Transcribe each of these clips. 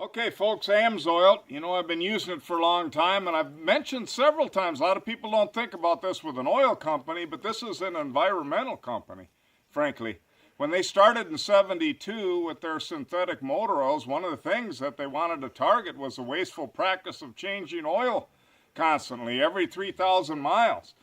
Okay, folks, AMSOIL, I've been using it for a long time, and I've mentioned several times, a lot of people don't think about this with an oil company, but this is an environmental company, frankly. When they started in '72 with their synthetic motor oils, one of the things that they wanted to target was the wasteful practice of changing oil constantly, every 3,000 miles.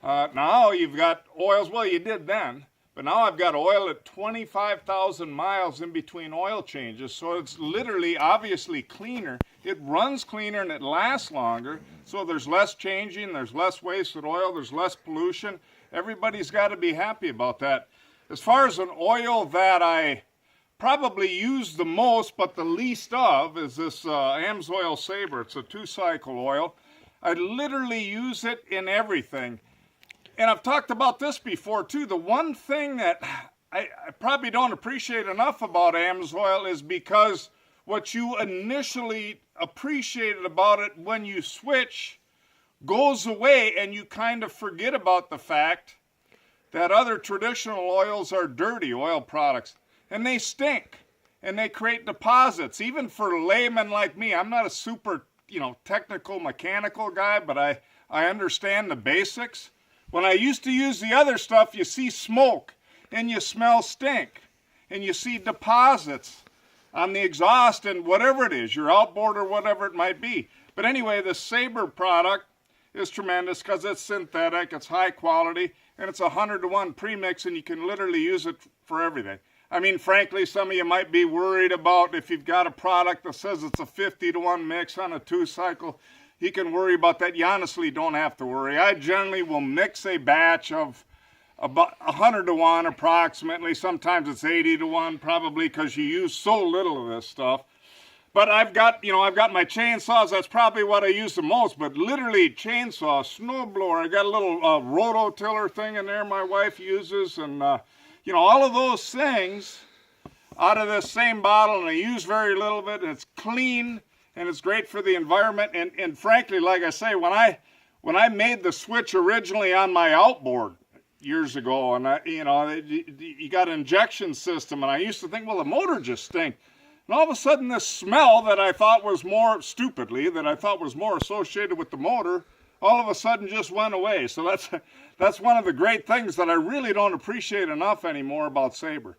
Now you've got oils, well, you did then, but now I've got oil at 25,000 miles in between oil changes, so it's literally, obviously cleaner. It runs cleaner and it lasts longer, so there's less changing, there's less wasted oil, there's less pollution. Everybody's got to be happy about that. As far as an oil that I probably use the most but the least of is this AMSOIL Saber. It's a 2-cycle oil. I literally use it in everything. And I've talked about this before too. The one thing that I probably don't appreciate enough about AMSOIL is because what you initially appreciated about it when you switch goes away, and you kind of forget about the fact that other traditional oils are dirty oil products and they stink and they create deposits. Even for laymen like me, I'm not a super technical mechanical guy, but I understand the basics. When I used to use the other stuff, you see smoke and you smell stink and you see deposits on the exhaust and whatever it is, your outboard or whatever it might be. But anyway, the Saber product is tremendous because it's synthetic, it's high quality, and it's a 100-to-1 premix, and you can literally use it for everything. I mean, frankly, some of you might be worried about if you've got a product that says it's a 50-to-1 mix on a 2-cycle. You can worry about that. You honestly don't have to worry. I generally will mix a batch of about 100-to-1 approximately. Sometimes it's 80-to-1 probably because you use so little of this stuff. But I've got my chainsaws. That's probably what I use the most. But literally chainsaw, snowblower. I got a little rototiller thing in there my wife uses. And, all of those things out of this same bottle. And I use very little of it. And it's clean. And it's great for the environment. And frankly, like I say, when I made the switch originally on my outboard years ago, and you got an injection system, and I used to think, well, the motor just stinks. And all of a sudden, this smell that I thought was more associated with the motor, all of a sudden just went away. So that's one of the great things that I really don't appreciate enough anymore about Saber.